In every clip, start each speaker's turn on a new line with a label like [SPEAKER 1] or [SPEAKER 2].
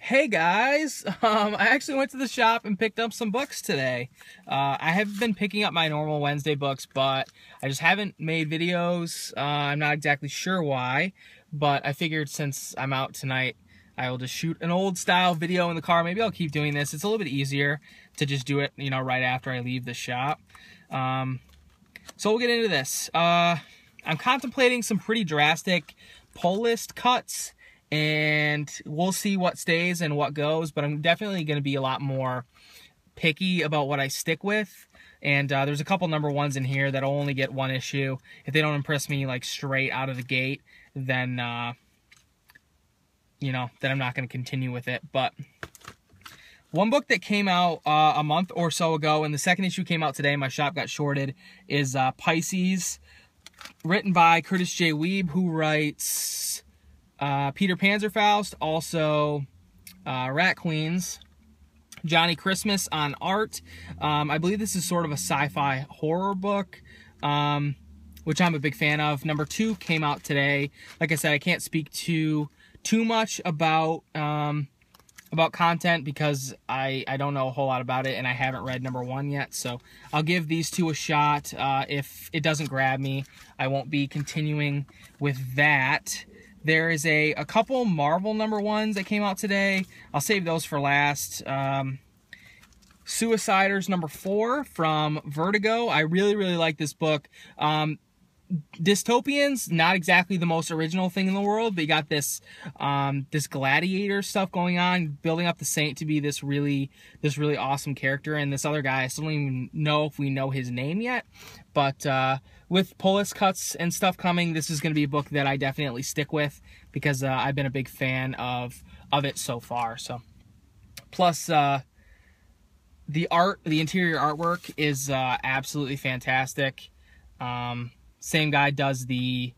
[SPEAKER 1] Hey guys, I actually went to the shop and picked up some books today. I have been picking up my normal Wednesday books, but I just haven't made videos. I'm not exactly sure why, but I figured since I'm out tonight, I will just shoot an old style video in the car. Maybe I'll keep doing this. It's a little bit easier to just do it, right after I leave the shop. So we'll get into this. I'm contemplating some pretty drastic pull list cuts, and we'll see what stays and what goes, but I'm definitely going to be a lot more picky about what I stick with. And there's a couple number ones in here that'll only get one issue. If they don't impress me like straight out of the gate, then then I'm not going to continue with it. But one book that came out a month or so ago, and the second issue came out today, my shop got shorted, is Pisces, written by Curtis J. Weeb, who writes Peter Panzerfaust, also Rat Queens, Johnny Christmas on art. I believe this is sort of a sci-fi horror book, which I'm a big fan of. Number 2 came out today. Like I said, I can't speak too much about content because I don't know a whole lot about it, and I haven't read number 1 yet. So I'll give these two a shot. If it doesn't grab me, I won't be continuing with that. There is a couple Marvel number 1s that came out today. I'll save those for last. Suiciders number 4 from Vertigo. I really like this book. Dystopians, not exactly the most original thing in the world, but you got this this gladiator stuff going on, building up the Saint to be this really awesome character, and this other guy, I still don't even know if we know his name yet, but with pull list cuts and stuff coming, this is going to be a book that I definitely stick with because I've been a big fan of it so far. So plus the interior artwork is absolutely fantastic. Same guy does the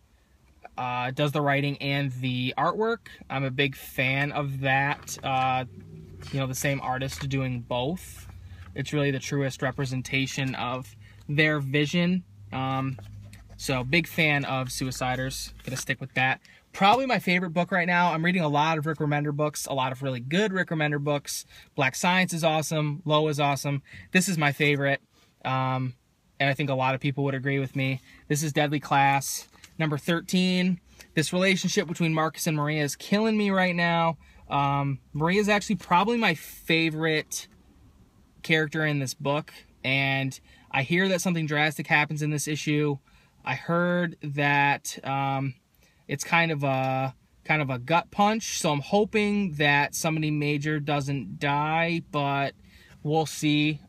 [SPEAKER 1] writing and the artwork. I'm a big fan of that. The same artist doing both. It's really the truest representation of their vision. So big fan of Suiciders. Gonna stick with that. Probably my favorite book right now. I'm reading a lot of Rick Remender books, a lot of really good Rick Remender books. Black Science is awesome. Low is awesome. This is my favorite. And I think a lot of people would agree with me. This is Deadly Class, number 13. This relationship between Marcus and Maria is killing me right now. Maria is actually probably my favorite character in this book, and I hear that something drastic happens in this issue. I heard that it's kind of a gut punch, so I'm hoping that somebody major doesn't die, but we'll see.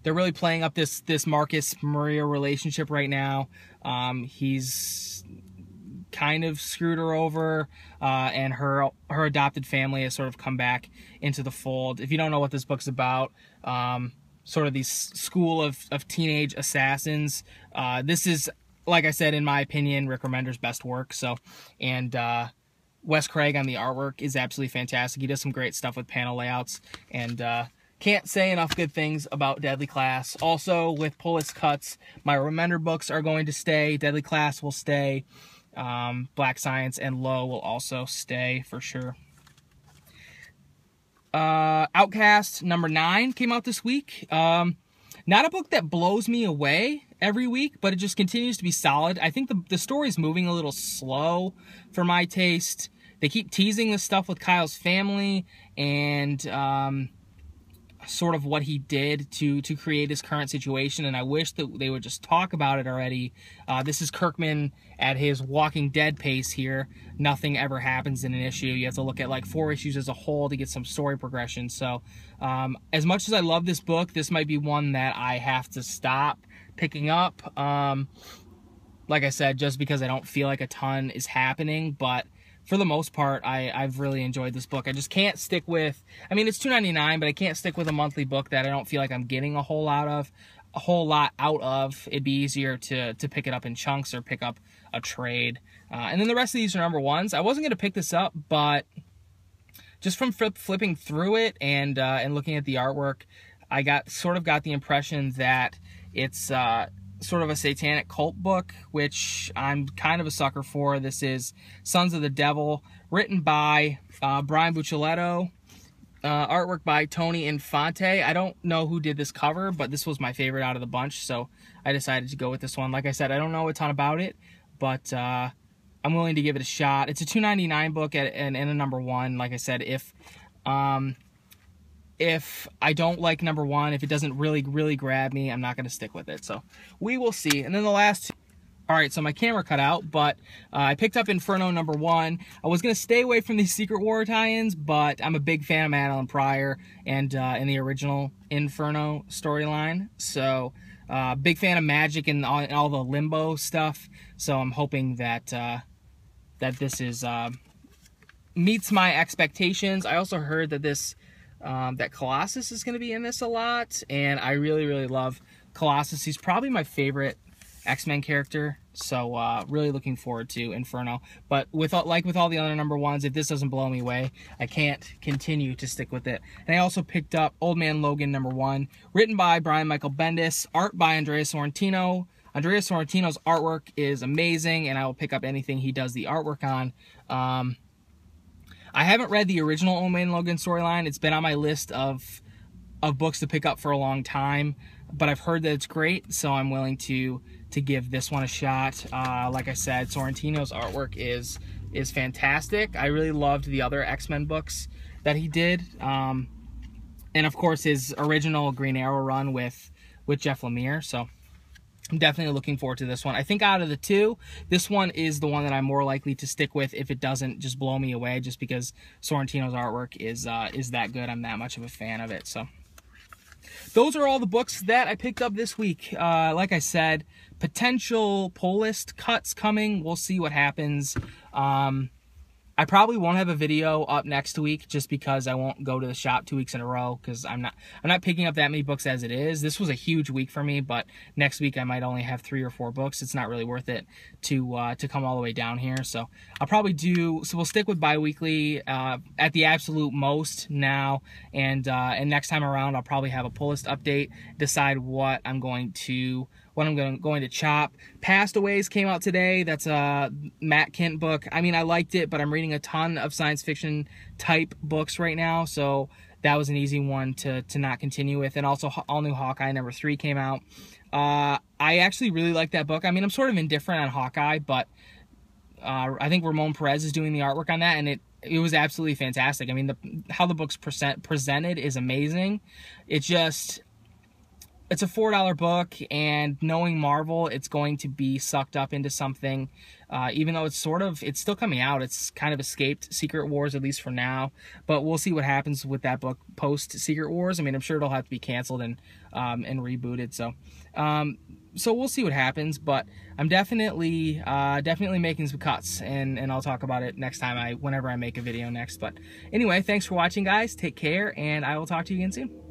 [SPEAKER 1] They're really playing up this Marcus-Maria relationship right now. He's kind of screwed her over, and her adopted family has sort of come back into the fold. If you don't know what this book's about, sort of these school of teenage assassins. This is, like I said, in my opinion, Rick Remender's best work. So, and Wes Craig on the artwork is absolutely fantastic. He does some great stuff with panel layouts, and can't say enough good things about Deadly Class. Also, with pull list cuts, my Remender books are going to stay. Deadly Class will stay. Black Science and Low will also stay for sure. Outcast number 9 came out this week. Not a book that blows me away every week, but it just continues to be solid. I think the story's moving a little slow for my taste. They keep teasing this stuff with Kyle's family and sort of what he did to create his current situation, and I wish that they would just talk about it already. This is Kirkman at his Walking Dead pace here. Nothing ever happens in an issue. You have to look at like 4 issues as a whole to get some story progression. So as much as I love this book, this might be one that I have to stop picking up. Like I said, just because I don't feel like a ton is happening, but for the most part, I've really enjoyed this book. I just can't stick with, I mean, it's $2.99, but I can't stick with a monthly book that I don't feel like I'm getting a whole lot out of. It'd be easier to pick it up in chunks or pick up a trade. And then the rest of these are number 1s. I wasn't going to pick this up, but just from flipping through it and looking at the artwork, I got the impression that it's sort of a satanic cult book, which I'm kind of a sucker for. This is Sons of the Devil, written by Brian Buccellato, artwork by Tony Infante. I don't know who did this cover, but this was my favorite out of the bunch, so I decided to go with this one. Like I said, I don't know a ton about it, but I'm willing to give it a shot. It's a $2.99 book and a #1. Like I said, if I don't like #1, if it doesn't really grab me, I'm not going to stick with it. So we will see. And then the last two. All right, so my camera cut out, but I picked up Inferno #1. I was going to stay away from these Secret War tie-ins, but I'm a big fan of Madeline Pryor and in the original Inferno storyline. So big fan of magic and all the limbo stuff. So I'm hoping that that this is meets my expectations. I also heard that this that Colossus is going to be in this a lot, and I really love Colossus. He's probably my favorite X-Men character, so really looking forward to Inferno. But like with all the other #1s, if this doesn't blow me away, I can't continue to stick with it. And I also picked up Old Man Logan #1, written by Brian Michael Bendis, art by Andrea Sorrentino. Andrea Sorrentino's artwork is amazing, and I will pick up anything he does the artwork on. I haven't read the original Old Man Logan storyline. It's been on my list of books to pick up for a long time, but I've heard that it's great, so I'm willing to give this one a shot. Like I said, Sorrentino's artwork is fantastic. I really loved the other X-Men books that he did, and of course his original Green Arrow run with Jeff Lemire. So I'm definitely looking forward to this one. I think out of the two, this one is the one that I'm more likely to stick with if it doesn't just blow me away, just because Sorrentino's artwork is that good. I'm that much of a fan of it. So those are all the books that I picked up this week. Like I said, potential pull list cuts coming. We'll see what happens. I probably won't have a video up next week just because I won't go to the shop 2 weeks in a row, because I'm not picking up that many books as it is. This was a huge week for me, but next week I might only have 3 or 4 books. It's not really worth it to come all the way down here. So I'll probably we'll stick with bi-weekly at the absolute most now, and next time around I'll probably have a pull list update, decide what I'm going to chop. Pastaways came out today. That's a Matt Kent book. I mean, I liked it, but I'm reading a ton of science fiction type books right now, so that was an easy one to not continue with. And also All New Hawkeye #3 came out. I actually really like that book. I mean, I'm sort of indifferent on Hawkeye, but I think Ramon Perez is doing the artwork on that, and it was absolutely fantastic. I mean, how the book's presented is amazing. It's a $4 book, and knowing Marvel, it's going to be sucked up into something. Even though it's still coming out. It's kind of escaped Secret Wars, at least for now. But we'll see what happens with that book post Secret Wars. I mean, I'm sure it'll have to be canceled and rebooted. So we'll see what happens. But I'm definitely making some cuts, and I'll talk about it next time whenever I make a video next. But anyway, thanks for watching, guys. Take care, and I will talk to you again soon.